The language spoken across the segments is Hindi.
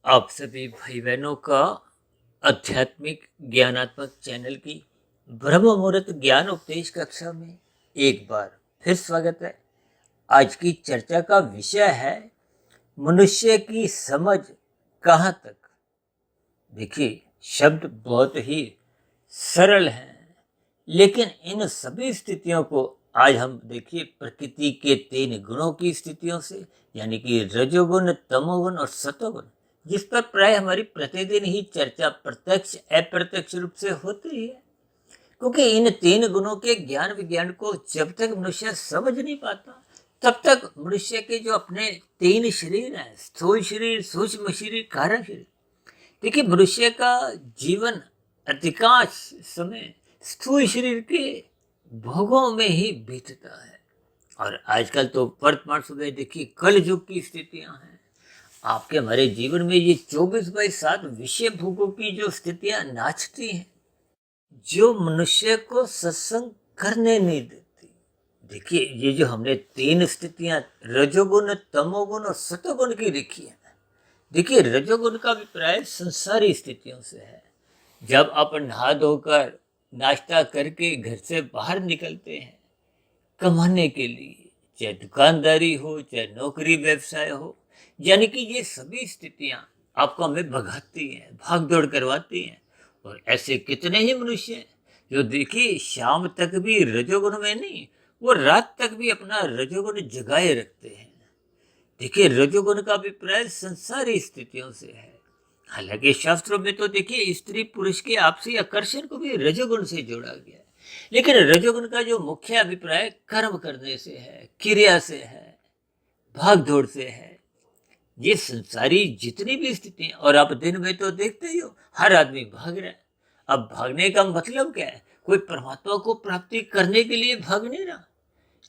आप सभी भाई बहनों का आध्यात्मिक ज्ञानात्मक चैनल की ब्रह्म मुहूर्त ज्ञान उपदेश कक्षा में एक बार फिर स्वागत है। आज की चर्चा का विषय है मनुष्य की समझ कहाँ तक। देखिए, शब्द बहुत ही सरल हैं, लेकिन इन सभी स्थितियों को आज हम देखिए प्रकृति के 3 गुणों की स्थितियों से, यानी कि रजोगुण, तमोगुण और सतोगुण, जिस पर प्राय हमारी प्रतिदिन ही चर्चा प्रत्यक्ष अप्रत्यक्ष रूप से होती है। क्योंकि इन 3 गुणों के ज्ञान विज्ञान को जब तक मनुष्य समझ नहीं पाता, तब तक मनुष्य के जो अपने 3 शरीर हैं, स्थूल शरीर, सूक्ष्म शरीर, कारण शरीर, देखिए मनुष्य का जीवन अधिकांश समय स्थूल शरीर के भोगों में ही बीतता है। और आजकल तो वर्तमान समय देखिए कल युग की स्थितियां हैं। आपके हमारे जीवन में ये 24/7 विषय भोगों की जो स्थितियां नाचती हैं, जो मनुष्य को सत्संग करने नहीं देती। देखिए, ये जो हमने 3 स्थितियां रजोगुण, तमोगुण और सतोगुण की लिखी है, देखिए रजोगुण का अभिप्राय संसारी स्थितियों से है। जब आप नहा धोकर नाश्ता करके घर से बाहर निकलते हैं कमाने के लिए, चाहे दुकानदारी हो, चाहे नौकरी व्यवसाय हो, यानी कि ये सभी स्थितियां आपको हमें भगाती हैं, भाग दौड़ करवाती हैं। और ऐसे कितने ही मनुष्य हैं जो देखिए शाम तक भी रजोगुण में नहीं, वो रात तक भी अपना रजोगुण जगाए रखते हैं। देखिए, रजोगुण का अभिप्राय संसारी स्थितियों से है। हालांकि शास्त्रों में तो देखिए स्त्री पुरुष के आपसी आकर्षण को भी रजोगुण से जोड़ा गया है, लेकिन रजोगुण का जो मुख्य अभिप्राय कर्म करने से है, क्रिया से है, भाग दौड़ से है। ये संसारी जितनी भी स्थिति है, और आप दिन में तो देखते ही हो हर आदमी भाग रहा है। अब भागने का मतलब क्या है? कोई परमात्मा को प्राप्ति करने के लिए भाग नहीं रहा,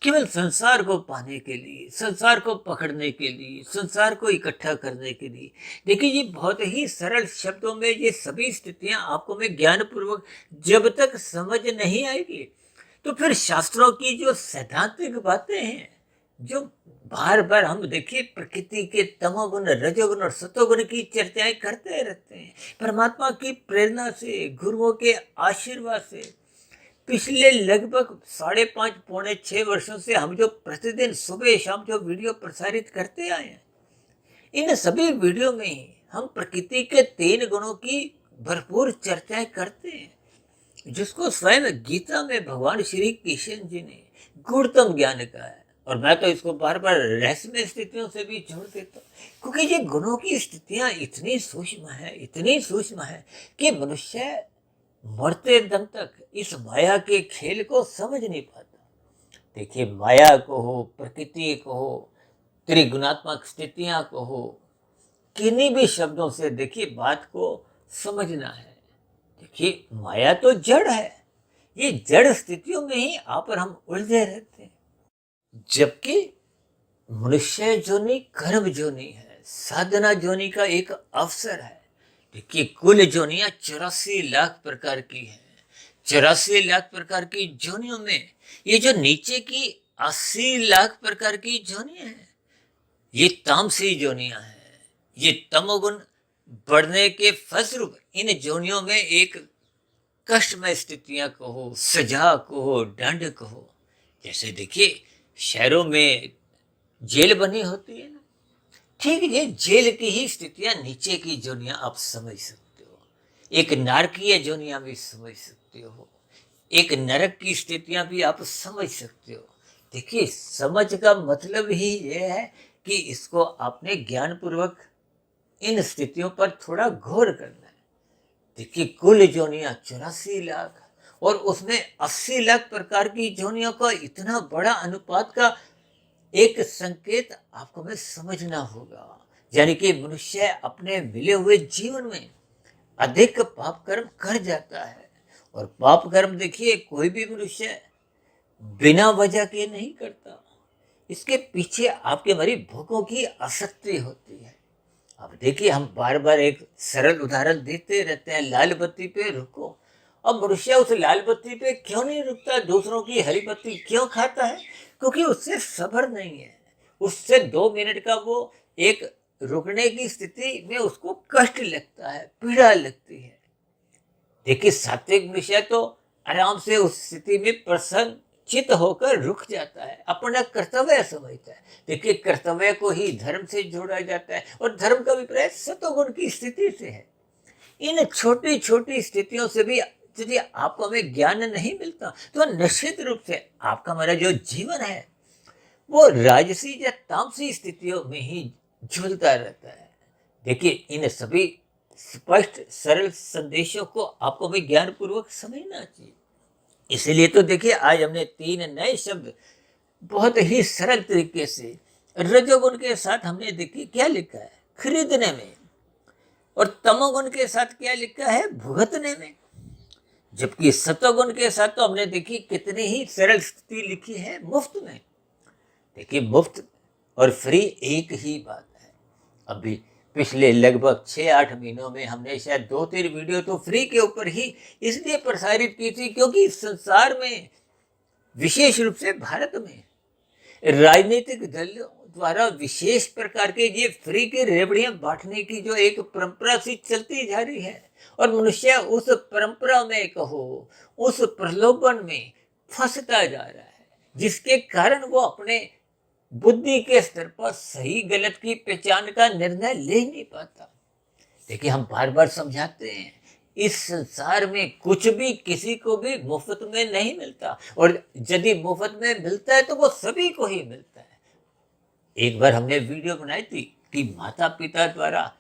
केवल संसार को पाने के लिए, संसार को पकड़ने के लिए, संसार को इकट्ठा करने के लिए। देखिए, ये बहुत ही सरल शब्दों में ये सभी स्थितियां आपको मैं ज्ञान पूर्वक जब तक समझ नहीं आएगी, तो फिर शास्त्रों की जो सैद्धांतिक बातें हैं, जो बार बार हम देखिए प्रकृति के तमोगुण, रजोगुण और सतोगुण की चर्चाएं करते रहते हैं, परमात्मा की प्रेरणा से, गुरुओं के आशीर्वाद से पिछले लगभग 5.5 पौने 6 वर्षों से हम जो प्रतिदिन सुबह शाम जो वीडियो प्रसारित करते आए हैं, इन सभी वीडियो में ही हम प्रकृति के 3 गुणों की भरपूर चर्चाएं करते हैं, जिसको स्वयं गीता में भगवान श्री कृष्ण जी ने गुणतम ज्ञान कहा है। और मैं तो इसको बार बार रहस्यमय स्थितियों से भी जोड़ देता हूँ, क्योंकि ये गुणों की स्थितियां इतनी सूक्ष्म है, इतनी सूक्ष्म है कि मनुष्य मरते दम तक इस माया के खेल को समझ नहीं पाता। देखिए, माया को हो, प्रकृति को हो, त्रिगुणात्मक स्थितियां को हो, किन्हीं भी शब्दों से देखिए बात को समझना है। देखिए, माया तो जड़ है, ये जड़ स्थितियों में ही आप और हम उलझे रहते हैं। जबकि मनुष्य जोनी कर्म जोनी है, साधना जोनी का एक अवसर है। देखिए, कुल जोनियां 84 लाख प्रकार की हैं। 84 लाख प्रकार की जोनियों में ये जो नीचे की 80 लाख प्रकार की जोनियां हैं, ये तामसी जोनियां हैं। ये तमोगुण बढ़ने के फलस्वरूप इन जोनियों में एक कष्टमय स्थितियां कहो, सजा कहो, दंड कहो। जैसे देखिए, शहरों में जेल बनी होती है ना, ठीक ये जेल की ही स्थितियां नीचे की जोनियां आप समझ सकते हो। एक नारकीय जोनियां भी समझ सकते हो, एक नरक की स्थितियां भी आप समझ सकते हो। देखिए, समझ का मतलब ही यह है कि इसको आपने ज्ञान पूर्वक इन स्थितियों पर थोड़ा गौर करना है। देखिए, कुल जोनियां 84 लाख, और उसमें 80 लाख प्रकार की जोनियों का इतना बड़ा अनुपात का एक संकेत आपको हमें समझना होगा। यानी कि मनुष्य अपने मिले हुए जीवन में अधिक पाप कर्म कर जाता है। और पाप कर्म देखिए कोई भी मनुष्य बिना वजह के नहीं करता, इसके पीछे आपके हमारी भूखों की आसक्ति होती है। अब देखिए, हम बार बार एक सरल उदाहरण देते रहते हैं, लाल बत्ती पे रुको। अब मनुष्य उस लाल बत्ती पे क्यों नहीं रुकता, दूसरों की हरी बत्ती क्यों खाता है? क्योंकि उससे सब्र नहीं है। उससे 2 मिनट का वो एक रुकने की स्थिति में उसको कष्ट लगता है, पीड़ा लगती है। देखिए सात्विक विषय तो आराम से उस स्थिति में प्रसन्न चित होकर रुक जाता है, अपना कर्तव्य समझता है। देखिए कर्तव्य को ही धर्म से जोड़ा जाता है और धर्म का अभिप्राय सतोगुण की स्थिति से है। इन छोटी छोटी स्थितियों से भी यदि आपको हमें ज्ञान नहीं मिलता तो निश्चित रूप से आपका हमारा जो जीवन है वो राजसी या तामसी स्थितियों में ही झूलता रहता है। देखिए इन सभी स्पष्ट सरल संदेशों को आपको भी ज्ञान पूर्वक समझना चाहिए। इसलिए तो देखिए आज हमने 3 नए शब्द बहुत ही सरल तरीके से रजोगुण के साथ हमने देखिए क्या लिखा है, खरीदने में, और तमोगुण के साथ क्या लिखा है, भुगतने में। जबकि सतोगुण के साथ तो हमने देखी कितनी ही सरल स्थिति लिखी है, मुफ्त में। देखिए मुफ्त और फ्री एक ही बात है। अभी पिछले लगभग 6-8 महीनों में हमने शायद 2-3 वीडियो तो फ्री के ऊपर ही इसलिए प्रसारित की थी क्योंकि संसार में विशेष रूप से भारत में राजनीतिक दलों द्वारा विशेष प्रकार के ये फ्री की रेवड़ियां बांटने की जो एक परंपरा सी चलती जा रही है और मनुष्य उस परंपरा में कहो उस प्रलोभन में फंसता जा रहा है, जिसके कारण वो अपने बुद्धि के स्तर पर सही गलत की पहचान का निर्णय ले नहीं पाता। देखिए हम बार बार समझाते हैं इस संसार में कुछ भी किसी को भी मुफ्त में नहीं मिलता, और यदि मुफ्त में मिलता है तो वो सभी को ही मिलता है। एक बार हमने वीडियो बनाई थी कि माता पिता द्वारा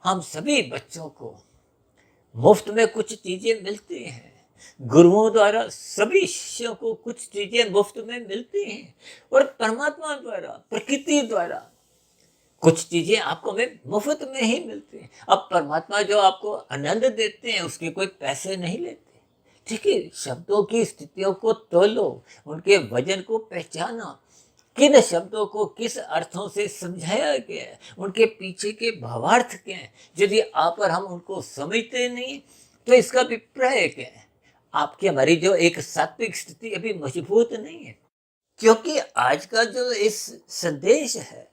हम सभी बच्चों को मुफ्त में कुछ चीजें मिलती हैं, गुरुओं द्वारा सभी शिष्यों को कुछ चीजें मुफ्त में मिलती हैं, और परमात्मा द्वारा प्रकृति द्वारा कुछ चीजें आपको में मुफ्त में ही मिलती हैं। अब परमात्मा जो आपको आनंद देते हैं उसके कोई पैसे नहीं लेते। ठीक है, शब्दों की स्थितियों को तोलो, उनके वजन को पहचाना, किन शब्दों को किस अर्थों से समझाया गया है, उनके पीछे के भावार्थ क्या है। यदि आप और हम उनको समझते नहीं तो इसका अभिप्राय क्या है, आपकी हमारी जो एक सात्विक स्थिति अभी मजबूत नहीं है। क्योंकि आज का जो इस संदेश है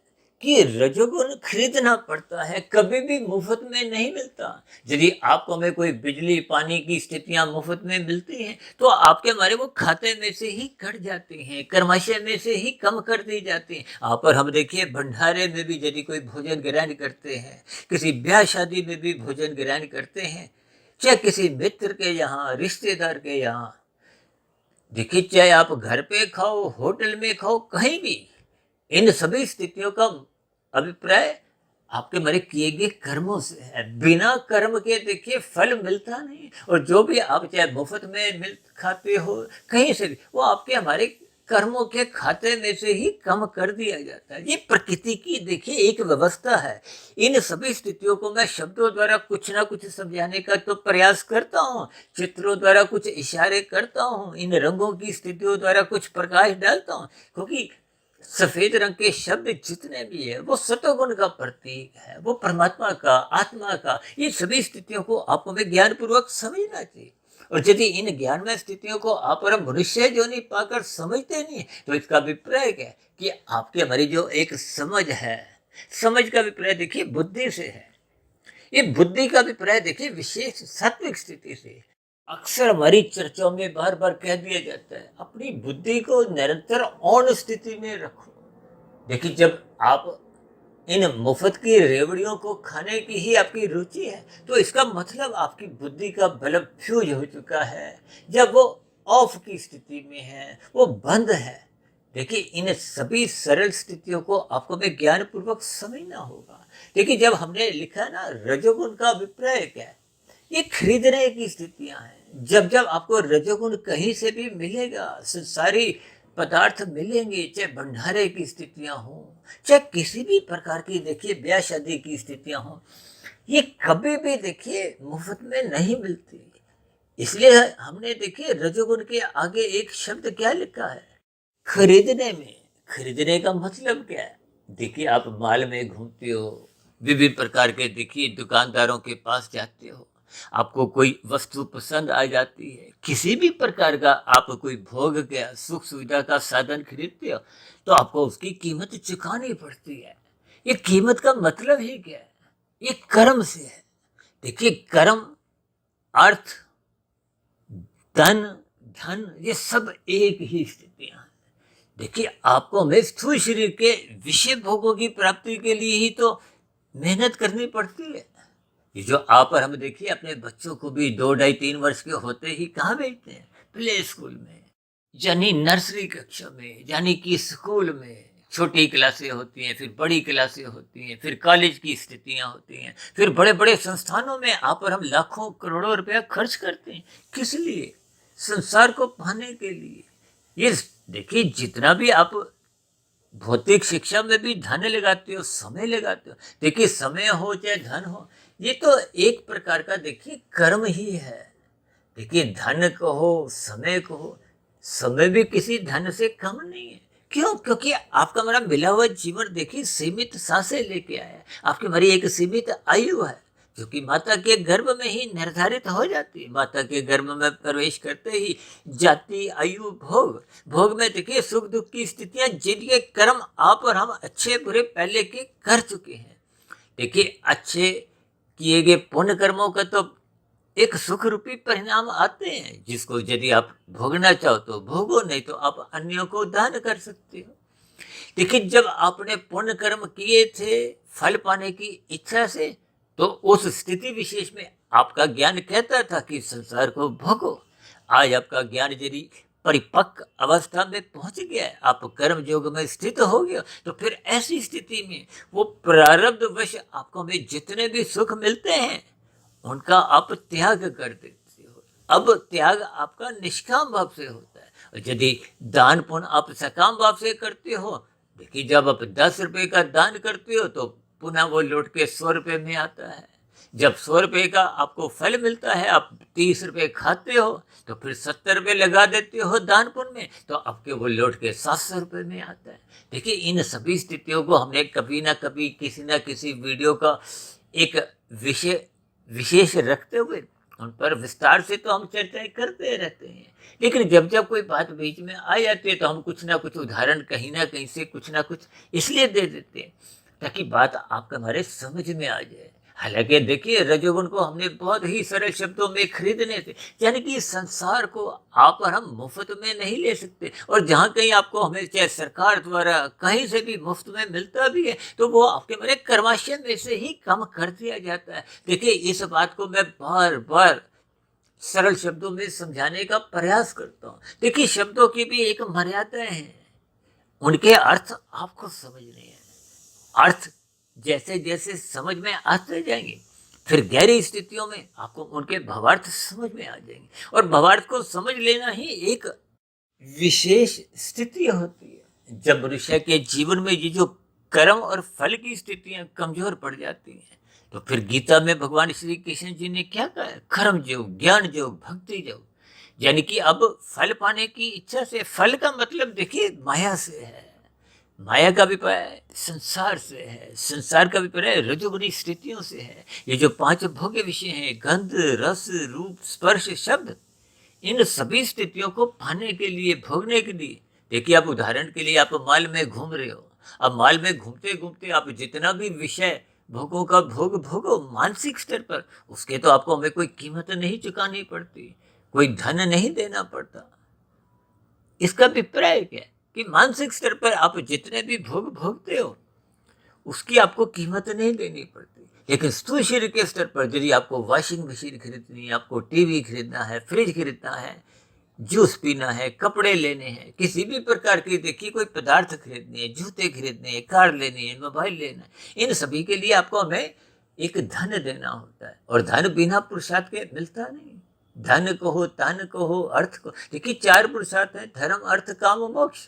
कि रजोगुण खरीदना पड़ता है, कभी भी मुफ्त में नहीं मिलता। यदि आपको हमें कोई बिजली पानी की स्थितियां मुफ्त में मिलती हैं तो आपके हमारे वो खाते में से ही कट जाती हैं, कर्माशय में से ही कम कर दी जाती हैं। आप और हम देखिए भंडारे में भी यदि कोई भोजन ग्रहण करते हैं, किसी ब्याह शादी में भी भोजन ग्रहण करते हैं, चाहे किसी मित्र के यहाँ, रिश्तेदार के यहाँ, देखिए चाहे आप घर पे खाओ, होटल में खाओ, कहीं भी, इन सभी स्थितियों का अभिप्राय आपके मेरे किए गए कर्मों से है। बिना कर्म के देखिए फल मिलता नहीं, और जो भी आप चाहे मुफ्त में मिल खाते हो कहीं से भी, वो आपके हमारे कर्मों के खाते में से ही कम कर दिया जाता है। ये प्रकृति की देखिए एक व्यवस्था है। इन सभी स्थितियों को मैं शब्दों द्वारा कुछ ना कुछ समझाने का तो प्रयास करता हूँ, चित्रों द्वारा कुछ इशारे करता हूँ, इन रंगों की स्थितियों द्वारा कुछ प्रकाश डालता हूँ, क्योंकि सफेद रंग के शब्द जितने भी है वो सतोगुण का प्रतीक है, वो परमात्मा का, आत्मा का। ये सभी स्थितियों को आपको में ज्ञान पूर्वक समझना चाहिए। और यदि इन ज्ञानमय स्थितियों को आप और मनुष्य जो नहीं पाकर समझते नहीं तो इसका अभिप्राय क्या है कि आपके हमारी जो एक समझ है, समझ का अभिप्राय देखिए बुद्धि से है। ये बुद्धि का अभिप्राय देखिए विशेष सात्विक स्थिति से। अक्सर हमारी चर्चाओं में बार बार कह दिया जाता है अपनी बुद्धि को निरंतर ऑन स्थिति में रखो। देखिए जब आप इन मुफ्त की रेवड़ियों को खाने की ही आपकी रुचि है तो इसका मतलब आपकी बुद्धि का बल्ब फ्यूज हो चुका है, जब वो ऑफ की स्थिति में है, वो बंद है। देखिए इन सभी सरल स्थितियों को आपको में ज्ञान पूर्वक समझना होगा। देखिए जब हमने लिखा ना रजोगुण का अभिप्राय क्या है, ये खरीदने की स्थितियां हैं। जब जब आपको रजोगुण कहीं से भी मिलेगा, सारी पदार्थ मिलेंगे, चाहे भंडारे की स्थितियां हों, चाहे किसी भी प्रकार की देखिए ब्याह शादी की स्थितियां हों, ये कभी भी देखिए मुफ्त में नहीं मिलती। इसलिए हमने देखिए रजोगुण के आगे एक शब्द क्या लिखा है, खरीदने में। खरीदने का मतलब क्या है, देखिए आप माल में घूमते हो, विभिन्न प्रकार के देखिए दुकानदारों के पास जाते हो, आपको कोई वस्तु पसंद आ जाती है, किसी भी प्रकार का आप कोई भोग का सुख सुविधा का साधन खरीदते हो तो आपको उसकी कीमत चुकानी पड़ती है। ये कीमत का मतलब ही क्या है? ये कर्म से है। देखिए, कर्म, अर्थ, धन, धन, ये सब एक ही स्थितियां हैं। देखिए, आपको हमें स्थूल शरीर के विषय भोगों की प्राप्ति के लिए ही तो मेहनत करनी पड़ती है। ये जो आप और हम, देखिए, अपने बच्चों को भी 2, 2.5, 3 वर्ष के होते ही कहाँ भेजते हैं? प्ले स्कूल में, यानी नर्सरी कक्षा में, यानी कि स्कूल में। छोटी क्लासें होती हैं, फिर बड़ी क्लासें होती हैं, फिर कॉलेज की स्थितियां होती हैं, फिर बड़े बड़े संस्थानों में आप और हम लाखों करोड़ों रुपया खर्च करते हैं। किस लिए? संसार को पाने के लिए। ये देखिए, जितना भी आप भौतिक शिक्षा में भी धन लगाते हो, समय लगाते हो, देखिए, समय हो चाहे धन हो, ये तो एक प्रकार का, देखिए, कर्म ही है। देखिए, धन कहो, समय कहो, समय भी किसी धन से कम नहीं है। क्यों? क्योंकि आपका हमारा मिला हुआ जीवन, देखिए, सीमित सांसें लेके आया है। आपकी हमारी एक सीमित आयु है, जो कि माता के गर्भ में ही निर्धारित हो जाती है। माता के गर्भ में प्रवेश करते ही जाति, आयु, भोग, भोग में देखिए सुख दुख की स्थितियां, जिनके कर्म आप और हम अच्छे बुरे पहले के कर चुके हैं। देखिए, अच्छे किए गए पुण्य कर्मों का तो एक सुख रूपी परिणाम आते हैं, जिसको यदि आप भोगना चाहो तो भोगो, नहीं तो आप अन्यों को दान कर सकते हो। देखिए, जब आपने पुण्य कर्म किए थे फल पाने की इच्छा से, तो उस स्थिति विशेष में आपका ज्ञान कहता था कि संसार को भोगो। आज आपका ज्ञान यदि परिपक्व अवस्था में पहुंच गया है, आप कर्म योग में स्थित हो गए, तो फिर ऐसी स्थिति में वो प्रारब्ध वश आपको में जितने भी सुख मिलते हैं, उनका आप त्याग कर देते हो। अब त्याग आपका निष्काम भाव से होता है। और यदि दान पुण्य आप सकाम भाव से करते हो, देखिए, जब आप 10 रुपए का दान करते हो तो पुनः वो लौट के 100 रुपए में आता है। जब 100 रुपए का आपको फल मिलता है, आप 30 रुपए खाते हो, तो फिर 70 रुपए लगा देते हो दान पुण्य में, तो आपके वो लौट के 700 रुपए में आता है। देखिए, इन सभी स्थितियों को हमने कभी ना कभी किसी ना किसी वीडियो का एक विषय विशेष रखते हुए उन पर विस्तार से तो हम चर्चाएं करते रहते हैं। लेकिन जब जब कोई बात बीच में आ जाती है, तो हम कुछ ना कुछ उदाहरण कहीं ना कहीं से कुछ ना कुछ इसलिए दे देते हैं, ताकि बात आपके हमारे समझ में आ जाए। हालांकि देखिए, रजोगुण को हमने बहुत ही सरल शब्दों में खरीदने थे, यानी कि संसार को आप और हम मुफ्त में नहीं ले सकते। और जहाँ कहीं आपको, हमें चाहे सरकार द्वारा कहीं से भी मुफ्त में मिलता भी है, तो वो आपके मेरे कर्माशय में से ही कम कर दिया जाता है। देखिए, इस बात को मैं बार बार सरल शब्दों में समझाने का प्रयास करता हूँ। देखिए, शब्दों की भी एक मर्यादा है, उनके अर्थ आपको समझने हैं। अर्थ जैसे जैसे समझ में आते जाएंगे, फिर गहरी स्थितियों में आपको उनके भावार्थ समझ में आ जाएंगे। और भावार्थ को समझ लेना ही एक विशेष स्थिति होती है। जब मनुष्य के जीवन में ये जो कर्म और फल की स्थितियां कमजोर पड़ जाती हैं, तो फिर गीता में भगवान श्री कृष्ण जी ने क्या कहा? कर्म योग, ज्ञान योग, भक्ति योग। यानी कि अब फल पाने की इच्छा से, फल का मतलब देखिए माया से है, माया का अभिप्राय संसार से है, संसार का अभिप्राय रजोगुणी स्थितियों से है। ये जो 5 भोग्य विषय हैं, गंध, रस, रूप, स्पर्श, शब्द, इन सभी स्थितियों को पाने के लिए, भोगने के लिए, देखिए, आप उदाहरण के लिए आप माल में घूम रहे हो। अब माल में घूमते घूमते आप जितना भी विषय भोगों का भोग भोगो मानसिक स्तर पर, उसके तो आपको हमें कोई कीमत नहीं चुकानी पड़ती, कोई धन नहीं देना पड़ता। इसका अभिप्राय क्या है? कि मानसिक स्तर पर आप जितने भी भोग भोगते हो, उसकी आपको कीमत नहीं देनी पड़ती। लेकिन स्थूल शरीर के स्तर पर यदि आपको वॉशिंग मशीन खरीदनी है, आपको टीवी खरीदना है, फ्रिज खरीदना है, जूस पीना है, कपड़े लेने हैं, किसी भी प्रकार की, देखिए, कोई पदार्थ खरीदने हैं, जूते खरीदने हैं, कार लेनी है, मोबाइल लेना है, इन सभी के लिए आपको हमें एक धन देना होता है। और धन बिना पुरुषार्थ के मिलता नहीं। धन कहो, तन कहो, अर्थ को, देखिए, 4 पुरुषार्थ है: धर्म, अर्थ, काम, मोक्ष।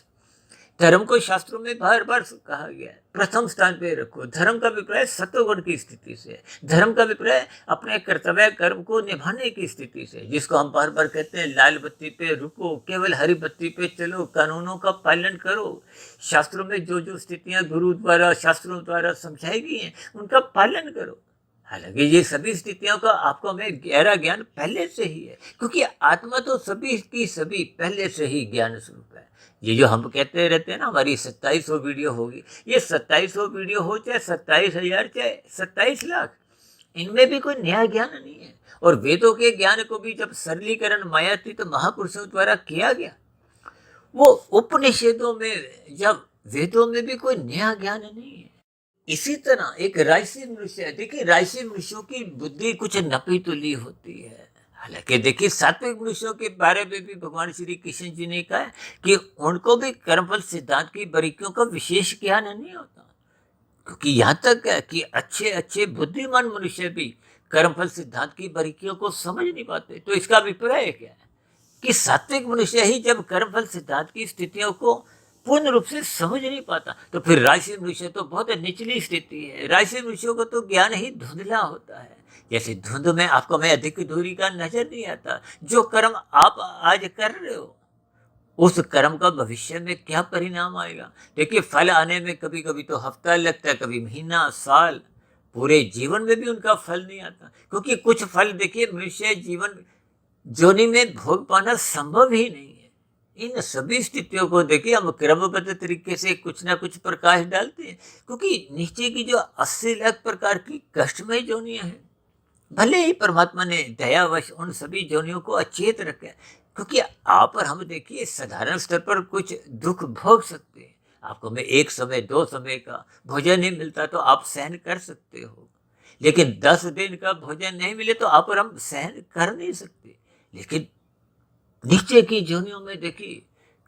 धर्म को शास्त्रों में बार बार कहा गया है, प्रथम स्थान पे रखो। धर्म का अभिप्राय सत्वगुण की स्थिति से, धर्म का अभिप्राय अपने कर्तव्य कर्म को निभाने की स्थिति से, जिसको हम बार बार कहते हैं लाल बत्ती पे रुको, केवल हरी बत्ती पे चलो, कानूनों का पालन करो। शास्त्रों में जो जो स्थितियां गुरु द्वारा, शास्त्रों द्वारा समझाई गई हैं, उनका पालन करो। हालांकि ये सभी स्थितियों का आपको हमें गहरा ज्ञान पहले से ही है, क्योंकि आत्मा तो सभी की सभी पहले से ही ज्ञान स्वरूप है। ये जो हम कहते रहते हैं ना, हमारी 2700 वीडियो होगी, ये 2700 वीडियो हो चाहे 27,000 चाहे 27 लाख, इनमें भी कोई नया ज्ञान नहीं है। और वेदों के ज्ञान को भी जब सरलीकरण मायातीत महापुरुषों द्वारा किया गया, वो उपनिषदों में जब वेदों में भी कोई नया ज्ञान नहीं है। इसी तरह एक राजसी मनुष्य है, देखिए राजसी मनुष्यों की बुद्धि कुछ नपी तुली होती है। हालांकि देखिए सात्विक मनुष्यों के बारे में भी भगवान श्री कृष्ण जी ने कहा है कि उनको भी कर्मफल सिद्धांत की बारीकियों का विशेष ज्ञान नहीं होता, क्योंकि यहाँ तक है कि अच्छे अच्छे बुद्धिमान मनुष्य भी कर्मफल सिद्धांत की बारीकियों को समझ नहीं पाते। तो इसका अभिप्राय क्या है कि सात्विक मनुष्य ही जब कर्मफल सिद्धांत की स्थितियों को पूर्ण रूप से समझ नहीं पाता, तो फिर राजसी मनुष्य तो बहुत निचली स्थिति है। राजसी मनुष्यों को तो ज्ञान ही धुंधला होता है, जैसे धुंध में आपको मैं अधिक दूरी का नजर नहीं आता। जो कर्म आप आज कर रहे हो, उस कर्म का भविष्य में क्या परिणाम आएगा। देखिए फल आने में कभी कभी तो हफ्ता लगता है, कभी महीना, साल, पूरे जीवन में भी उनका फल नहीं आता, क्योंकि कुछ फल देखिए मनुष्य जीवन जोनि में भोग पाना संभव ही नहीं है। इन सभी स्थितियों को देखिए हम क्रमबद्ध तरीके से कुछ ना कुछ प्रकाश डालते हैं, क्योंकि नीचे की जो 80 लाख प्रकार की कष्टमय जोनियां हैं, भले ही परमात्मा ने दयावश उन सभी जोनियों को अचेत रखे, क्योंकि आप और हम देखिए साधारण स्तर पर कुछ दुख भोग सकते हैं। आपको में एक समय 2 समय का भोजन नहीं मिलता तो आप सहन कर सकते हो, लेकिन 10 दिन का भोजन नहीं मिले तो आप और हम सहन कर नहीं सकते। लेकिन नीचे की जोनियों में देखिए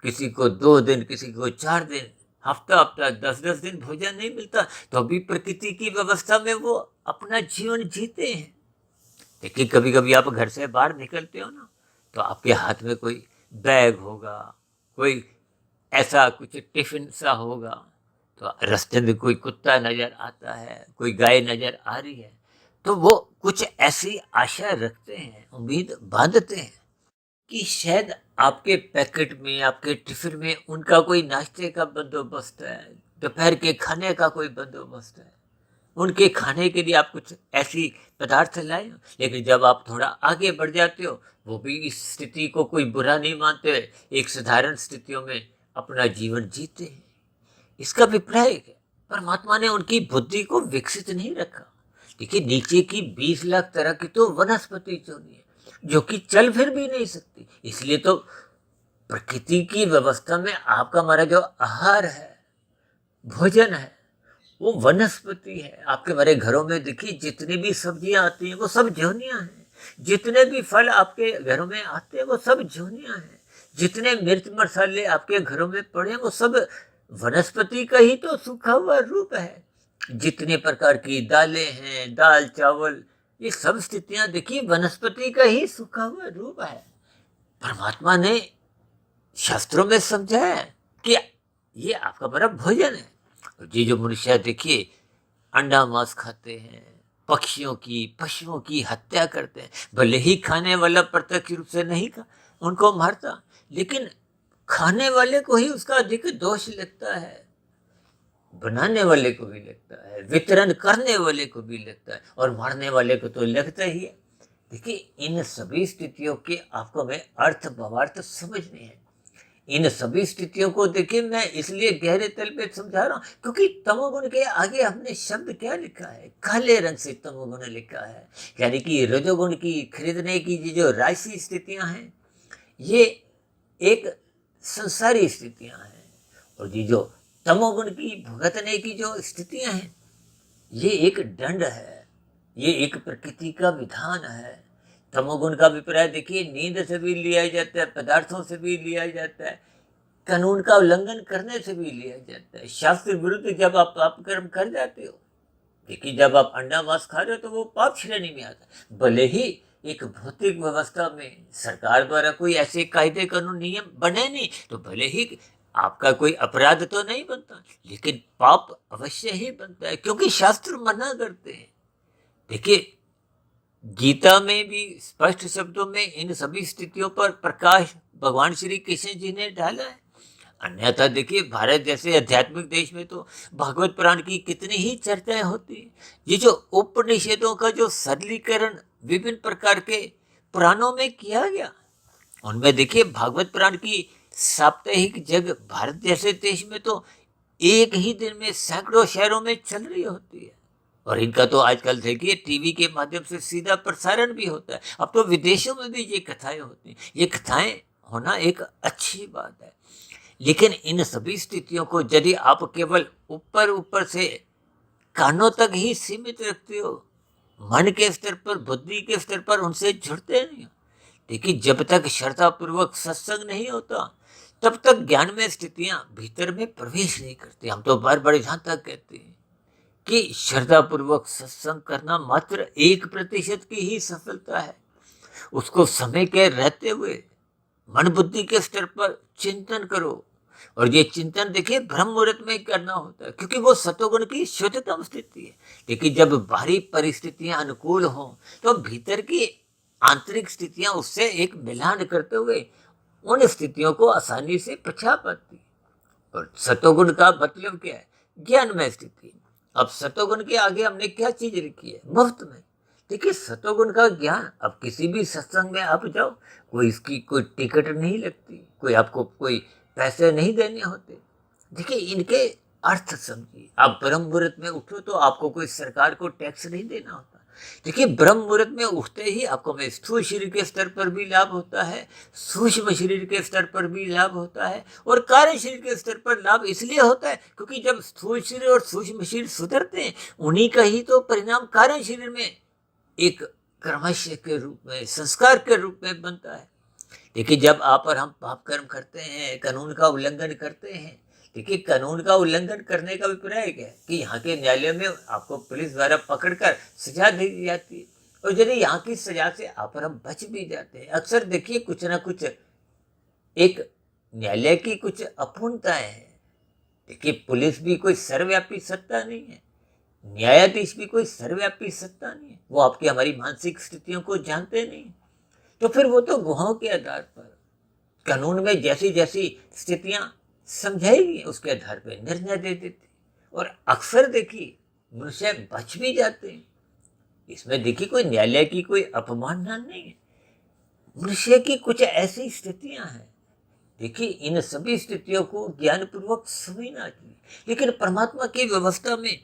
किसी को 2 दिन, किसी को 4 दिन, हफ्ता हफ्ता, 10-10 दिन भोजन नहीं मिलता, तो अभी प्रकृति की व्यवस्था में वो अपना जीवन जीते हैं। देखिए कभी कभी आप घर से बाहर निकलते हो ना, तो आपके हाथ में कोई बैग होगा, कोई ऐसा कुछ टिफिन सा होगा, तो रास्ते में कोई कुत्ता नजर आता है, कोई गाय नजर आ रही है, तो वो कुछ ऐसी आशा रखते हैं, उम्मीद बांधते हैं कि शायद आपके पैकेट में, आपके टिफिन में उनका कोई नाश्ते का बंदोबस्त है, दोपहर के खाने का कोई बंदोबस्त है, उनके खाने के लिए आप कुछ ऐसी पदार्थ लाए हो। लेकिन जब आप थोड़ा आगे बढ़ जाते हो, वो भी इस स्थिति को कोई बुरा नहीं मानते हुए एक साधारण स्थितियों में अपना जीवन जीते हैं। इसका अभिप्राय है परमात्मा ने उनकी बुद्धि को विकसित नहीं रखा। देखिए नीचे की 20 लाख तरह की तो वनस्पति जोनी है, जो कि चल फिर भी नहीं सकती। इसलिए तो प्रकृति की व्यवस्था में आपका हमारा जो आहार है, भोजन है, वो वनस्पति है। आपके हमारे घरों में देखिए जितनी भी सब्जियां आती हैं वो सब जोनियां हैं, जितने भी फल आपके घरों में आते हैं वो सब जोनियां हैं, जितने मिर्च मसाले आपके घरों में पड़े हैं वो सब वनस्पति का ही तो सूखा हुआ रूप है। जितने प्रकार की दालें हैं, दाल चावल, ये सब स्थितियां देखिए वनस्पति का ही सूखा हुआ रूप है। परमात्मा ने शास्त्रों में समझाया है कि ये आपका बड़ा भोजन है। ये जो मनुष्य देखिए अंडा मांस खाते हैं, पक्षियों की, पशुओं की हत्या करते हैं, भले ही खाने वाला प्रत्यक्ष रूप से नहीं उनको मारता, लेकिन खाने वाले को ही उसका अधिक दोष लगता है, बनाने वाले को भी लगता है, वितरण करने वाले को भी लगता है, और मारने वाले को तो लगता ही है। देखिए इन सभी स्थितियों के आपको हमें अर्थ भावार्थ समझने हैं। इन सभी स्थितियों को देखिए मैं इसलिए गहरे तल पे समझा रहा हूँ, क्योंकि तमोगुण के आगे हमने शब्द क्या लिखा है, काले रंग से तमोगुण लिखा है। यानी कि रजोगुण की खरीदने की जो राशि स्थितियां हैं, ये एक संसारी स्थितियां हैं, और ये जो तमोगुण की भुगतने की जो स्थितियां हैं, ये एक दंड है, ये एक प्रकृति का विधान है। तमोगुण का अभिप्राय देखिए नींद से भी लिया जाता है, पदार्थों से भी लिया जाता है, कानून का उल्लंघन करने से भी लिया जाता है, शास्त्र विरुद्ध जब आप पाप कर्म कर जाते हो। देखिए जब आप अंडा मांस खा रहे हो तो वो पाप श्रेणी में आता है। भले ही एक भौतिक व्यवस्था में सरकार द्वारा कोई ऐसे कायदे कानून नियम बने नहीं, तो भले ही आपका कोई अपराध तो नहीं बनता, लेकिन पाप अवश्य ही बनता है, क्योंकि शास्त्र मना करते हैं। देखिए गीता में भी स्पष्ट शब्दों में इन सभी स्थितियों पर प्रकाश भगवान श्री कृष्ण जी ने डाला है। अन्यथा देखिए भारत जैसे आध्यात्मिक देश में तो भागवत पुराण की कितनी ही चर्चाएं होती हैं। ये जो उपनिषदों का जो सरलीकरण विभिन्न प्रकार के पुराणों में किया गया, उनमें देखिए भागवत पुराण की साप्ताहिक जग भारत जैसे देश में तो एक ही दिन में सैकड़ों शहरों में चल रही होती है। और इनका तो आजकल देखिए टीवी के माध्यम से सीधा प्रसारण भी होता है। अब तो विदेशों में भी ये कथाएं होती हैं। ये कथाएं होना एक अच्छी बात है, लेकिन इन सभी स्थितियों को यदि आप केवल ऊपर ऊपर से कानों तक ही सीमित रखते हो, मन के स्तर पर, बुद्धि के स्तर पर उनसे जुड़ते नहीं हो, देखिए जब तक श्रद्धापूर्वक सत्संग नहीं होता तब तक ज्ञान में स्थितियां भीतर में प्रवेश नहीं करती। हम तो बार बार यहाँ तक कहते हैं कि श्रद्धापूर्वक सत्संग करना मात्र 1% की ही सफलता है। उसको समय के रहते हुए मन बुद्धि के स्तर पर चिंतन करो, और ये चिंतन देखिए ब्रह्म मुहूर्त में करना होता है, क्योंकि वो सतोगुण की शुद्धतम स्थिति है। लेकिन जब बाहरी परिस्थितियां अनुकूल हों तो भीतर की आंतरिक स्थितियां उससे एक मिलान करते हुए उन स्थितियों को आसानी से पछा पाती है। और सतोगुण का मतलब क्या है? ज्ञान में स्थिति। अब सतोगुण के आगे हमने क्या चीज रखी है? मुफ्त में। देखिए सतोगुण का ज्ञान, अब किसी भी सत्संग में आप जाओ, कोई इसकी कोई टिकट नहीं लगती, कोई आपको कोई पैसे नहीं देने होते। देखिए इनके अर्थ समझिए। आप ब्रह्म मुहूर्त में उठो तो आपको कोई सरकार को टैक्स नहीं देना होता। देखिए ब्रह्म मुहूर्त में उठते ही आपको में स्थूल शरीर के स्तर पर भी लाभ होता है, सूक्ष्म शरीर के स्तर पर भी लाभ होता है, और कार्य शरीर के स्तर पर लाभ इसलिए होता है क्योंकि जब स्थूल शरीर और सूक्ष्म शरीर सुधरते हैं, उन्हीं का ही तो परिणाम कार्य शरीर में एक कर्मश्य के रूप में, संस्कार के रूप में बनता है। देखिए जब आप और हम पाप कर्म करते हैं, कानून का उल्लंघन करते हैं, देखिए कानून का उल्लंघन करने का अभिप्राय क्या है कि यहाँ के न्यायालय में आपको पुलिस द्वारा पकड़कर सजा दे दी जाती है, और यदि यहाँ की सजा से आप और हम बच भी जाते हैं। अक्सर देखिए कुछ ना कुछ एक न्यायालय की कुछ अपूर्णताएं हैं। देखिए पुलिस भी कोई सर्वव्यापी सत्ता नहीं है, न्यायाधीश भी कोई सर्वव्यापी सत्ता नहीं है। वो आपकी हमारी मानसिक स्थितियों को जानते नहीं, तो फिर वो तो गुहाओं के आधार पर कानून में जैसी जैसी स्थितियां समझाएगी उसके आधार पर निर्णय दे देते, और अक्सर देखिए मनुष्य बच भी जाते हैं। इसमें देखिए कोई न्यायालय की कोई अपमानना नहीं है, मनुष्य की कुछ ऐसी स्थितियां हैं। देखिए इन सभी स्थितियों को ज्ञानपूर्वक समझना चाहिए। लेकिन परमात्मा की व्यवस्था में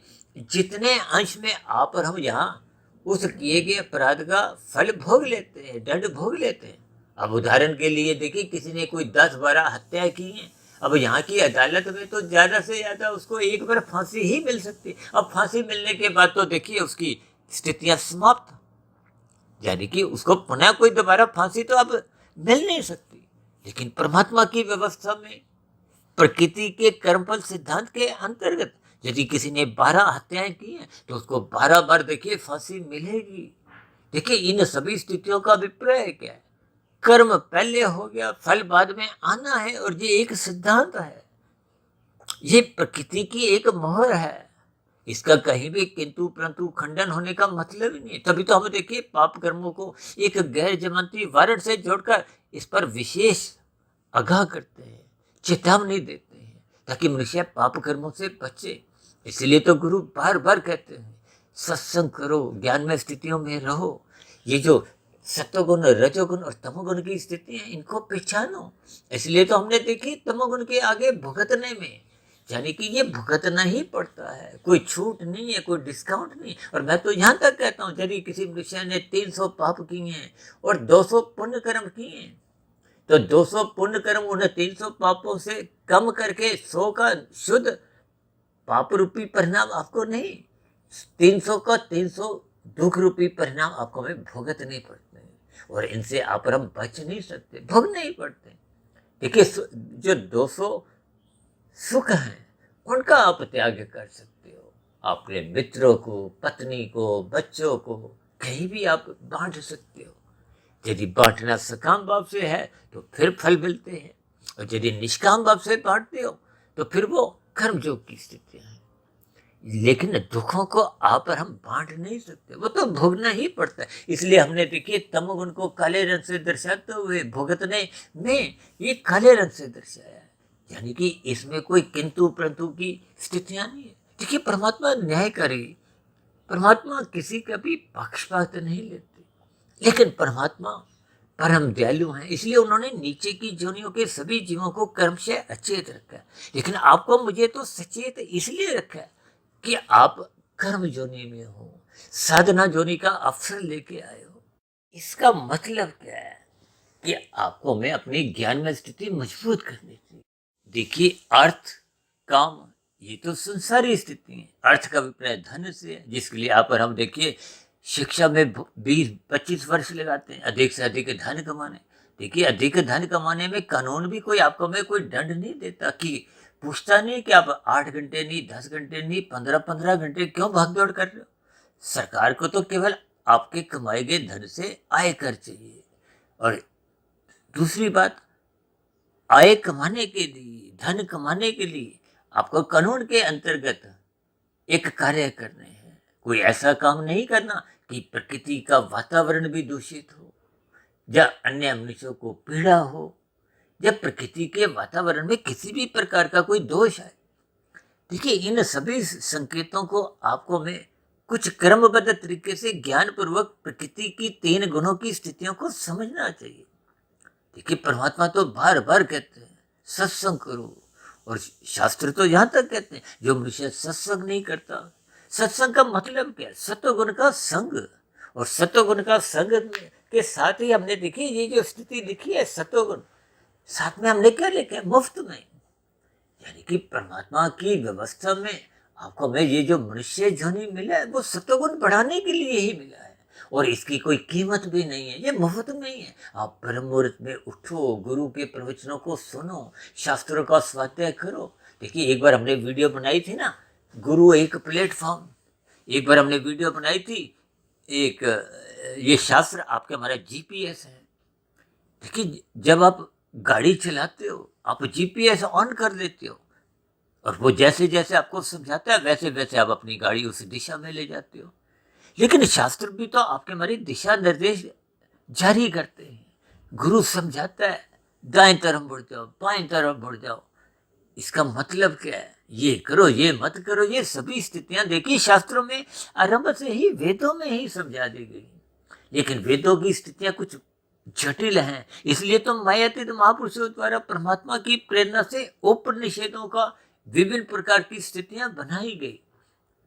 जितने अंश में आप और हम यहाँ उस किए गए अपराध का फल भोग लेते हैं, दंड भोग लेते हैं। अब उदाहरण के लिए देखिए किसी ने कोई 10-12 हत्याएं की हैं, अब यहाँ की अदालत में तो ज्यादा से ज्यादा उसको एक बार फांसी ही मिल सकती है। अब फांसी मिलने के बाद तो देखिए उसकी स्थितियां समाप्त, यानी कि उसको पुनः कोई दोबारा फांसी तो अब मिल नहीं सकती। लेकिन परमात्मा की व्यवस्था में प्रकृति के कर्मफल सिद्धांत के अंतर्गत यदि किसी ने 12 हत्याएं की हैं तो उसको 12 बार देखिए फांसी मिलेगी। देखिए इन सभी स्थितियों का अभिप्राय क्या है? कर्म पहले हो गया, फल बाद में आना है, और ये एक सिद्धांत है, ये प्रकृति की एक मोहर है। इसका कहीं भी किंतु परंतु खंडन होने का मतलब ही नहीं। तभी तो हम देखिए पाप कर्मों को एक गैर जमानती वारंट से जोड़कर इस पर विशेष आगाह करते हैं, चेतावनी देते हैं, ताकि मनुष्य पाप कर्मों से बचे। इसलिए तो गुरु बार बार कहते हैं सत्संग करो, ज्ञान में स्थितियों में रहो। ये जो सत्वगुण, रजोगुण और तमोगुण की स्थिति है, इनको पहचानो। इसलिए तो हमने देखी तमोगुण के आगे भुगतने में, यानी कि ये भुगतना ही पड़ता है, कोई छूट नहीं है, कोई डिस्काउंट नहीं। और मैं तो यहाँ तक कहता हूँ यदि किसी मनुष्य ने 300 पाप किए हैं और 200 पुण्य कर्म किए हैं, तो 200 पुण्य कर्म उन्हें 300 पापों से कम करके 100 का शुद्ध पाप रूपी परिणाम आपको नहीं, 300 का 300 दुख रूपी परिणाम आपको में भुगतने पड़ते हैं, और इनसे आप और हम बच नहीं सकते, भोगने ही पड़ते हैं। देखिए जो 200 सुख हैं उनका आप त्याग कर सकते हो, अपने मित्रों को, पत्नी को, बच्चों को कहीं भी आप बांट सकते हो। यदि बांटना सकाम भाव से है तो फिर फल मिलते हैं, और यदि निष्काम भाव से बांटते हो तो फिर वो कर्मयोग की स्थितियां हैं। लेकिन दुखों को आप और हम बांट नहीं सकते, वो तो भोगना ही पड़ता है। इसलिए हमने देखिए तमोगुण को काले रंग से दर्शाते हुए भुगतने में ये काले रंग से दर्शाया है। यानी कि इसमें कोई किंतु परंतु की स्थितियां नहीं है। देखिए, परमात्मा न्यायकारी, परमात्मा किसी का भी पक्षपात नहीं लेते, लेकिन परमात्मा परम दयालु हैं, इसलिए उन्होंने नीचे की जोनियों के सभी जीवों को कर्म से अचेत रखा है। लेकिन आपको मुझे तो सचेत इसलिए रखा है कि आप कर्म जोनी में हो, साधना जोनी का अवसर लेके आए हो। इसका मतलब क्या है कि आपको मैं अपनी ज्ञान में स्थिति मजबूत करनी चाहिए। देखिए, अर्थ काम ये तो संसारी स्थिति है। अर्थ का अभिप्राय धन से है, जिसके लिए आप और हम देखिए शिक्षा में 20-25 वर्ष लगाते हैं अधिक से अधिक धन कमाने। देखिए, अधिक धन कमाने में कानून भी कोई आपको में कोई दंड नहीं देता, कि पूछता नहीं कि आप 8 घंटे नहीं, 10 घंटे नहीं, 15-15 घंटे क्यों भाग दौड़ कर रहे हो। सरकार को तो केवल आपके कमाए गए धन से आयकर चाहिए। और दूसरी बात, आय कमाने के लिए, धन कमाने के लिए आपको कानून के अंतर्गत एक कार्य करने हैं। कोई ऐसा काम नहीं करना कि प्रकृति का वातावरण भी दूषित हो, या अन्य मनुष्यों को पीड़ा हो, या प्रकृति के वातावरण में किसी भी प्रकार का कोई दोष है। देखिए, इन सभी संकेतों को आपको मैं कुछ क्रमबद्ध तरीके से ज्ञान पूर्वक प्रकृति की 3 गुणों की स्थितियों को समझना चाहिए। देखिए, परमात्मा तो बार बार कहते हैं सत्संग करो, और शास्त्र तो यहाँ तक कहते हैं जो मनुष्य सत्संग नहीं करता। सत्संग का मतलब क्या है? सत्वगुण का संग, और सत्वगुण का संग के साथ ही हमने देखी ये जो स्थिति लिखी है सत्वगुण, साथ में हमने क्या लिखा है? मुफ्त में। यानी कि परमात्मा की व्यवस्था में आपको मैं ये जो मनुष्य जोनि मिला है वो सत्वगुण बढ़ाने के लिए ही मिला है, और इसकी कोई कीमत भी नहीं है, ये मुफ्त में ही है। आप ब्रह्म मुहूर्त में उठो, गुरु के प्रवचनों को सुनो, शास्त्रों का स्वाध्याय करो। देखिए, एक बार हमने वीडियो बनाई थी ना, गुरु एक प्लेटफॉर्म, एक बार हमने वीडियो बनाई थी एक, ये शास्त्र आपके हमारा जीपीएस है। देखिए, जब आप गाड़ी चलाते हो आप जीपीएस ऑन कर देते हो, और वो जैसे जैसे आपको समझाता है वैसे वैसे आप अपनी गाड़ी उस दिशा में ले जाते हो। लेकिन शास्त्र भी तो आपके हमारी दिशा निर्देश जारी करते हैं। गुरु समझाता है दाएं तरफ मुड़ जाओ, बाएं तरफ मुड़ जाओ। इसका मतलब क्या है? ये करो, ये मत करो। ये सभी स्थितियां देखिए शास्त्रों में आरंभ से ही, वेदों में ही समझा दी गई। लेकिन वेदों की स्थितियां कुछ जटिल हैं, इसलिए तो मायातीत महापुरुषों द्वारा परमात्मा की प्रेरणा से उपनिषदों का विभिन्न प्रकार की स्थितियां बनाई गई।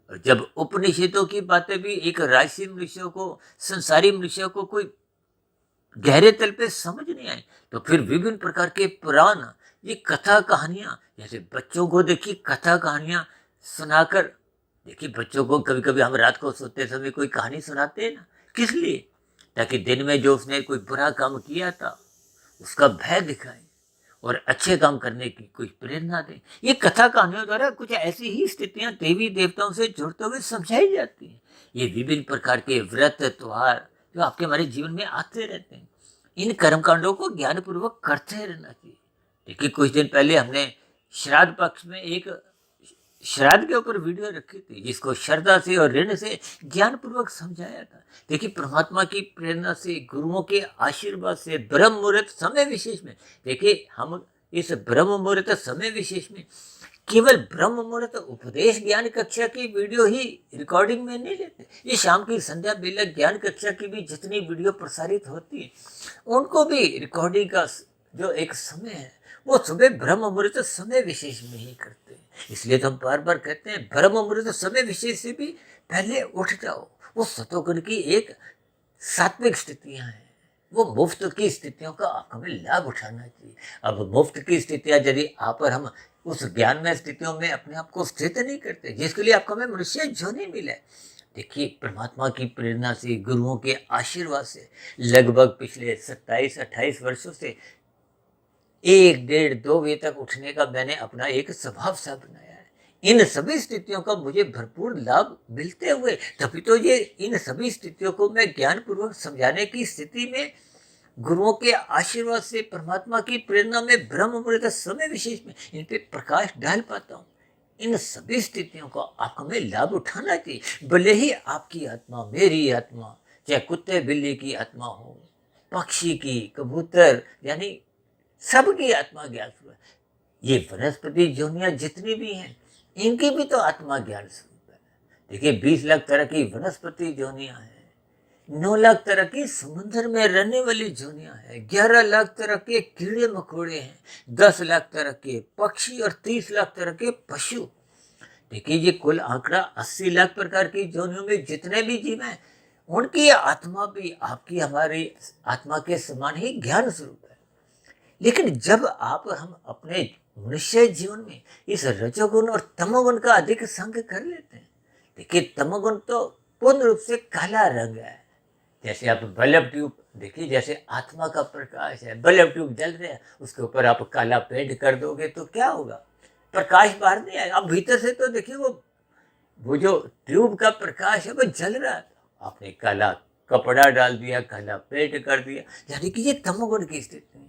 और जब उपनिषदों की बातें भी एक राजसी मनुष्यों को, संसारी मनुष्यों को कोई गहरे तल पे समझ नहीं आए, तो फिर विभिन्न प्रकार के पुराण, ये कथा कहानियां, जैसे बच्चों को देखिए कथा कहानियां सुनाकर, देखिए बच्चों को कभी कभी हम रात को सोते समय कोई कहानी सुनाते हैं ना, किस लिए? ताकि दिन में जो उसने कोई बुरा काम किया था उसका भय दिखाए और अच्छे काम करने की कोई प्रेरणा दे। ये कथा कहानियों द्वारा कुछ ऐसी ही स्थितियां देवी देवताओं से जुड़ते हुए समझाई जाती हैं। ये विभिन्न प्रकार के व्रत त्योहार जो आपके हमारे जीवन में आते रहते हैं, इन कर्मकांडों को ज्ञानपूर्वक करते रहना चाहिए। देखिए, कुछ दिन पहले हमने श्राद्ध पक्ष में एक श्राद्ध के ऊपर वीडियो रखी थी, जिसको श्रद्धा से और ऋण से ज्ञानपूर्वक समझाया था। देखिए, परमात्मा की प्रेरणा से, गुरुओं के आशीर्वाद से, ब्रह्म मुहूर्त समय विशेष में, देखिए हम इस ब्रह्म मुहूर्त समय विशेष में केवल ब्रह्म मुहूर्त उपदेश ज्ञान कक्षा की वीडियो ही रिकॉर्डिंग में नहीं लेते। ये शाम की संध्या बेला ज्ञान कक्षा की भी जितनी वीडियो प्रसारित होती है उनको भी रिकॉर्डिंग का जो एक समय है वो सुबह ब्रह्म मुहूर्त समय विशेष में ही करते हैं। इसलिए तो हम बार बार कहते हैं ब्रह्म मुहूर्त समय विशेष से भी पहले उठ जाओ। वो सतोगुण की एक सात्विक स्थितियां हैं, वो मुफ्त की स्थितियों का हमें लाभ उठाना चाहिए। अब मुफ्त की स्थितियां यदि आप और हम उस ज्ञानमय स्थितियों में अपने आप को स्थित नहीं करते जिसके लिए आपको हमें मनुष्य जोनि मिले। देखिए, परमात्मा की प्रेरणा से, गुरुओं के आशीर्वाद से लगभग पिछले 27-28 वर्षों से 1-1.5-2 बजे तक उठने का मैंने अपना एक स्वभाव सा बनाया है। इन सभी स्थितियों का मुझे भरपूर लाभ मिलते हुए तभी तो ये इन सभी स्थितियों को मैं ज्ञानपूर्वक समझाने की स्थिति में, गुरुओं के आशीर्वाद से, परमात्मा की प्रेरणा में, ब्रह्म मुहूर्त समय विशेष में इन पे प्रकाश डाल पाता हूँ। इन सभी स्थितियों का आपको हमें लाभ उठाना चाहिए। भले ही आपकी आत्मा, मेरी आत्मा, चाहे कुत्ते बिल्ली की आत्मा हो, पक्षी की, कबूतर, यानी सबकी आत्मा ज्ञात हुआ। ये वनस्पति योनियां जितनी भी हैं, इनकी भी तो आत्मा ज्ञान स्वरूप है। देखिए 20 लाख तरह की वनस्पति योनियां हैं, 9 लाख तरह की समुद्र में रहने वाली जोनियां हैं, 11 लाख तरह के कीड़े मकोड़े हैं, 10 लाख तरह के पक्षी और 30 लाख तरह के पशु। देखिए ये कुल आंकड़ा 80 लाख प्रकार की जोनियों में जितने भी जीव हैं, उनकी आत्मा भी आपकी हमारी आत्मा के समान ही ज्ञान स्वरूप है। लेकिन जब हम अपने मनुष्य जीवन में इस रजोगुण और तमोगुण का अधिक संग कर लेते हैं, देखिए तमोगुण तो पूर्ण रूप से काला रंग है। जैसे आप बल्ब ट्यूब देखिए, जैसे आत्मा का प्रकाश है, बल्ब ट्यूब जल रहे हैं, उसके ऊपर आप काला पेंट कर दोगे तो क्या होगा, प्रकाश बाहर नहीं आएगा। अब भीतर से तो देखिए वो जो ट्यूब का प्रकाश है वो जल रहा था, आपने काला कपड़ा डाल दिया, काला पेंट कर दिया, यानी कि ये तमोगुण की स्थिति है।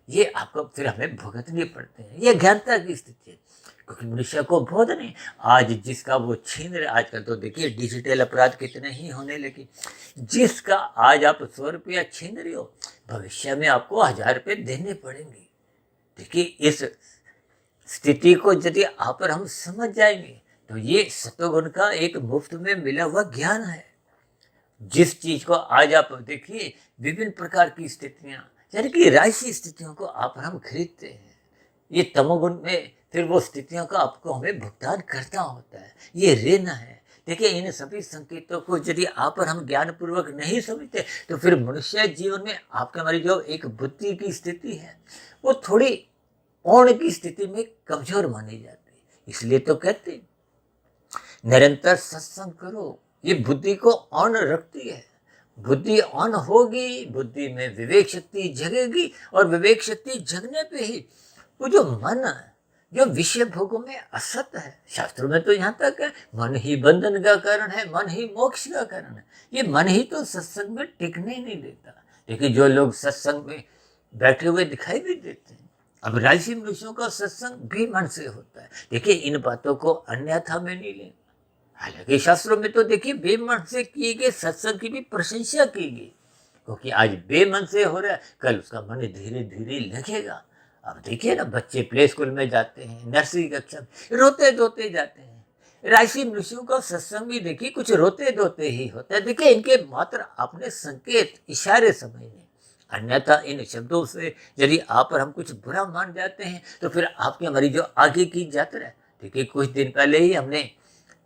ये आपको फिर हमें भुगतने पड़ते हैं, ये ज्ञानता की स्थिति है, क्योंकि मनुष्य को बोध नहीं। आज जिसका वो छीन रहे, आजकल तो देखिए डिजिटल अपराध कितने ही होने लगे, जिसका आज आप 100 रुपया छीन रहे हो, भविष्य में आपको 1000 रुपये देने पड़ेंगे। देखिए इस स्थिति को यदि आप और हम समझ जाएंगे तो ये सतोगुण का एक मुफ्त में मिला हुआ ज्ञान है। जिस चीज को आज आप देखिए विभिन्न प्रकार की स्थितियां, यानी कि राशि स्थितियों को आप और हम खरीदते हैं, ये तमोगुण में फिर वो स्थितियों का आपको हमें भुगतान करना होता है, ये ऋण है। देखिए इन सभी संकेतों को यदि आप और हम ज्ञान पूर्वक नहीं समझते तो फिर मनुष्य जीवन में आपके हमारी जो एक बुद्धि की स्थिति है वो थोड़ी औण की स्थिति में कमजोर मानी जाती है। इसलिए तो कहते हैं निरंतर सत्संग करो, ये बुद्धि को ऑन रखती है। बुद्धि ऑन होगी, बुद्धि में विवेक शक्ति जगेगी, और विवेक शक्ति जगने पे ही वो जो मन है, जो विषय भोगों में असत है, शास्त्रों में तो यहाँ तक है मन ही बंधन का कारण है, मन ही मोक्ष का कारण है। ये मन ही तो सत्संग में टिकने ही नहीं देता। देखिए जो लोग सत्संग में बैठे हुए दिखाई भी देते हैं, अब राजसी मनुष्यों का सत्संग भी मन से होता है। देखिए इन बातों को अन्यथा में नहीं लेना। हालांकि शास्त्रों में तो देखिए बेमन से किए गए सत्संग की भी प्रशंसा की गई, क्योंकि आज बेमन से हो रहा है, कल उसका मन धीरे धीरे लगेगा। अब देखिए ना, बच्चे प्ले स्कूल में जाते हैं, नर्सरी कक्षा में रोते धोते जाते हैं। राशि मनुष्यों का सत्संग भी देखिए कुछ रोते धोते ही होता है। देखिए इनके मात्र अपने संकेत इशारे समझने, अन्यथा इन शब्दों से यदि आप और हम कुछ बुरा मान जाते हैं तो फिर आपकी हमारी जो आगे की यात्रा है, देखिए कुछ दिन पहले ही हमने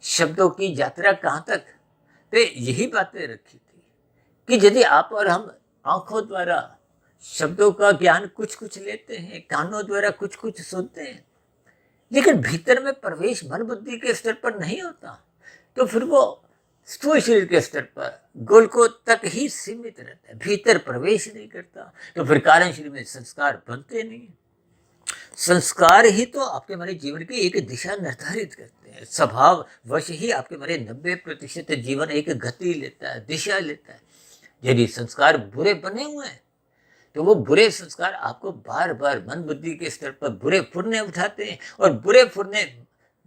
शब्दों की यात्रा कहाँ तक पे यही बातें रखी थी कि यदि आप और हम आंखों द्वारा शब्दों का ज्ञान कुछ कुछ लेते हैं, कानों द्वारा कुछ कुछ सुनते हैं, लेकिन भीतर में प्रवेश मन बुद्धि के स्तर पर नहीं होता, तो फिर वो स्थूल शरीर के स्तर पर गोलकों तक ही सीमित रहता है, भीतर प्रवेश नहीं करता। तो फिर कारण शरीर में संस्कार बनते नहीं। संस्कार ही तो आपके हमारे जीवन की एक दिशा निर्धारित करते हैं। स्वभाव वश ही आपके हमारे 90% जीवन एक गति लेता है, दिशा लेता है। यदि संस्कार बुरे बने हुए हैं तो वो बुरे संस्कार आपको बार बार मन बुद्धि के स्तर पर बुरे फुरने उठाते हैं, और बुरे फुरने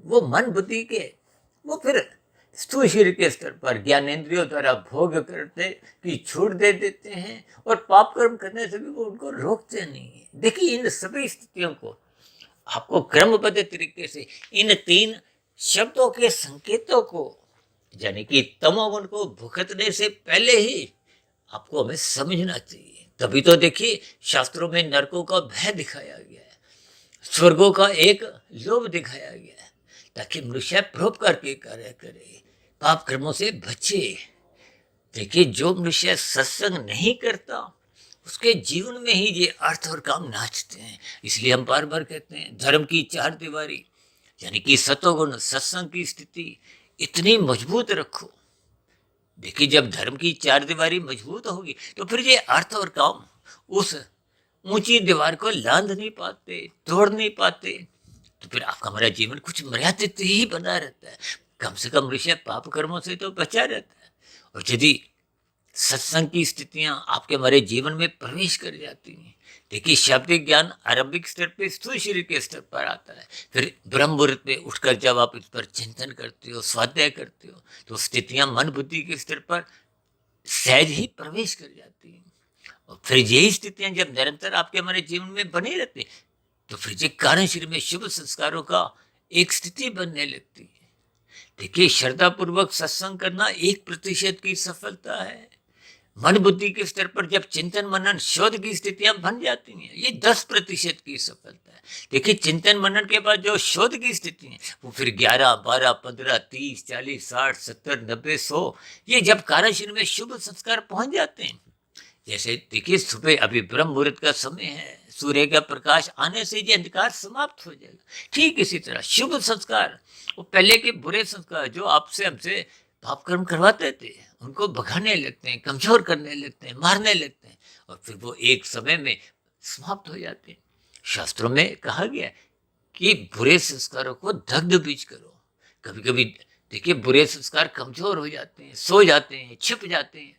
वो मन बुद्धि के वो फिर स्थूल शरीर के स्तर पर ज्ञानेंद्रियों द्वारा भोग करते की छूट दे देते हैं, और पाप कर्म करने से भी वो उनको रोकते नहीं है। देखिए इन सभी स्थितियों को आपको क्रमबद्ध तरीके से इन 3 शब्दों के संकेतों को, यानी कि तमोगुण को भुगतने से पहले ही आपको हमें समझना चाहिए। तभी तो देखिए शास्त्रों में नरकों का भय दिखाया गया है, स्वर्गों का एक लोभ दिखाया गया है, ताकि मनुष्य परोपकार के कार्य करे, पाप कर्मों से बचे। देखिए जो मनुष्य सत्संग नहीं करता उसके जीवन में ही ये अर्थ और काम नाचते हैं। इसलिए हम बार बार कहते हैं धर्म की 4 दीवारी, यानी कि सतोगुण सत्संग की स्थिति इतनी मजबूत रखो। देखिए जब धर्म की 4 दीवारी मजबूत होगी तो फिर ये अर्थ और काम उस ऊंची दीवार को लांघ नहीं पाते, तोड़ नहीं पाते, तो फिर आपका हमारा जीवन कुछ मर्यादित ही बना रहता है। कम से कम मनुष्य पाप कर्मों से तो बचा रहता है। और यदि सत्संग की स्थितियां आपके हमारे जीवन में प्रवेश कर जाती हैं, देखिए शाब्दिक ज्ञान आरंभिक स्तर पे स्थूल शरीर के स्तर पर आता है, फिर ब्रह्म मुहूर्त में उठकर जब आप इस पर चिंतन करते हो, स्वाध्याय करते हो, तो स्थितियां मन बुद्धि के स्तर पर सहज ही प्रवेश कर जाती हैं। और फिर यही स्थितियां जब निरंतर आपके हमारे जीवन में बनी रहती हैं, तो फिर ये कारण शरीर में शुभ संस्कारों का एक स्थिति बनने लगती है। देखिए, श्रद्धापूर्वक सत्संग करना 1% की सफलता है। मन बुद्धि के स्तर पर जब चिंतन मनन शोध की स्थितियां बन जाती हैं, ये 10% की सफलता है। देखिए, चिंतन मनन के बाद जो शोध की स्थिति है वो फिर 11, 12, 15, 30, 40, 60, 70, 90, 100, ये जब कार्यशील में शुभ संस्कार पहुंच जाते हैं। जैसे देखिए, सुबह अभी ब्रह्म मुहूर्त का समय है, सूर्य का प्रकाश आने से ये अंधकार समाप्त हो जाएगा। ठीक इसी तरह शुभ संस्कार, वो पहले के बुरे संस्कार जो आपसे हमसे पाप कर्म करवाते थे, उनको भगाने लगते हैं, कमजोर करने लगते हैं, मारने लगते हैं, और फिर वो एक समय में समाप्त हो जाते हैं। शास्त्रों में कहा गया है कि बुरे संस्कारों को दग्ध बीज करो। कभी कभी देखिए, बुरे संस्कार कमजोर हो जाते हैं, सो जाते हैं, छिप जाते हैं,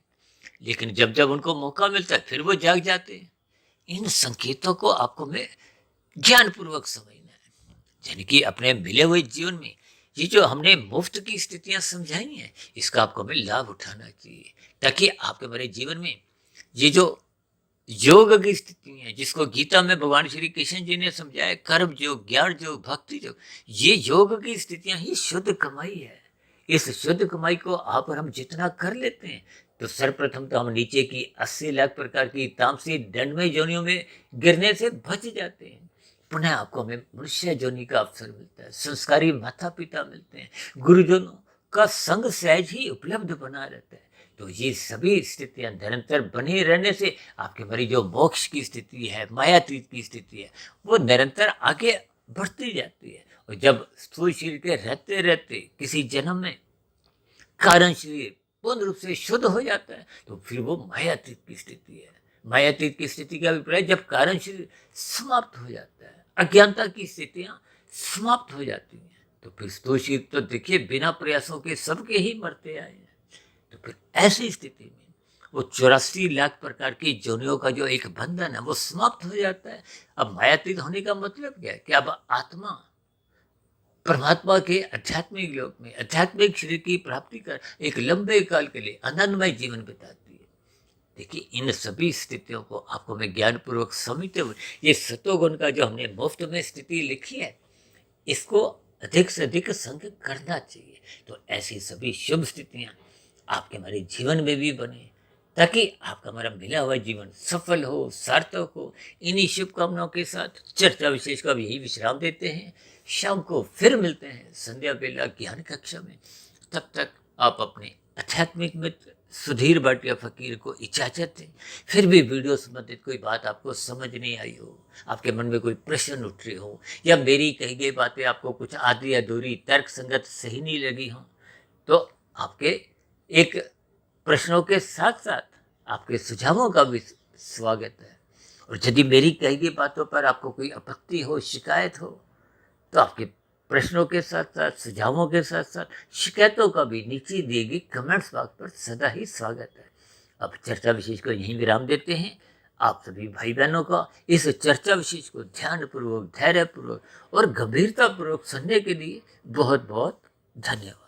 लेकिन जब जब उनको मौका मिलता है फिर वो जाग जाते हैं। इन संकेतों को आपको में ज्ञानपूर्वक समझना है, यानी कि अपने मिले हुए जीवन में ये जो हमने मुफ्त की स्थितियां समझाई हैं, इसका आपको हमें लाभ उठाना चाहिए, ताकि आपके मेरे जीवन में ये जो योग की स्थिति है, जिसको गीता में भगवान श्री कृष्ण जी ने समझाया, कर्म योग, ज्ञान योग, भक्ति योग, ये योग की स्थितियां ही शुद्ध कमाई है। इस शुद्ध कमाई को आप और हम जितना कर लेते हैं, तो सर्वप्रथम तो हम नीचे की 80 लाख प्रकार की तामसी दंडमय योनियों में गिरने से बच जाते हैं। पुनः आपको हमें मनुष्य योनि का अवसर मिलता है, संस्कारी माता पिता मिलते हैं, गुरुजनों का संग सहज ही उपलब्ध बना रहता है। तो ये सभी स्थितियां निरंतर बने रहने से आपके हमारी जो मोक्ष की स्थिति है, मायातीत की स्थिति है, वो निरंतर आगे बढ़ती जाती है। और जब स्थूल शरीर के रहते रहते किसी जन्म में कारण शरीर पूर्ण रूप से शुद्ध हो जाता है, तो फिर वो मायातीत की स्थिति है। मायातीत की स्थिति का अभिप्राय जब कारण शरीर समाप्त हो जाता है, अज्ञानता की स्थितियां समाप्त हो जाती हैं, तो फिर स्थूल शरीर तो देखिए बिना प्रयासों के सबके ही मरते आए हैं। तो फिर ऐसी स्थिति में वो 84 लाख प्रकार की योनियों का जो एक बंधन है वो समाप्त हो जाता है। अब मायातीत होने का मतलब क्या है कि अब आत्मा परमात्मा के आध्यात्मिक लोक में आध्यात्मिक शरीर की प्राप्ति कर एक लंबे काल के लिए आनंदमय जीवन बिताती है। देखिए, इन सभी स्थितियों को आपको मैं ज्ञानपूर्वक समझते हुए ये सतोगुण का जो हमने मुफ्त में स्थिति लिखी है, इसको अधिक से अधिक संग करना चाहिए। तो ऐसी सभी शुभ स्थितियां आपके हमारे जीवन में भी बने, ताकि आपका हमारा मिला हुआ जीवन सफल हो, सार्थक हो। इन्हीं शुभकामनाओं के साथ चर्चा विशेष का भी यही विश्राम देते हैं। शाम को फिर मिलते हैं संध्या बेला ज्ञान कक्षा में। तब तक आप अपने आध्यात्मिक मित्र सुधीर भाटिया फकीर को इजाजत दें। फिर भी वीडियो संबंधित कोई बात आपको समझ नहीं आई हो, आपके मन में कोई प्रश्न उठ रहे हो, या मेरी कही गई बातें आपको कुछ आधी अधूरी तर्क संगत सही नहीं लगी हो, तो आपके एक प्रश्नों के साथ साथ आपके सुझावों का भी स्वागत है। और यदि मेरी कही गई बातों पर आपको कोई आपत्ति हो, शिकायत हो, तो आपके प्रश्नों के साथ साथ सुझावों के साथ साथ शिकायतों का भी नीचे दिए गए कमेंट्स बॉक्स पर सदा ही स्वागत है। अब चर्चा विशेष को यहीं विराम देते हैं। आप सभी भाई बहनों का इस चर्चा विशेष को ध्यानपूर्वक, धैर्यपूर्वक और गंभीरतापूर्वक सुनने के लिए बहुत बहुत धन्यवाद।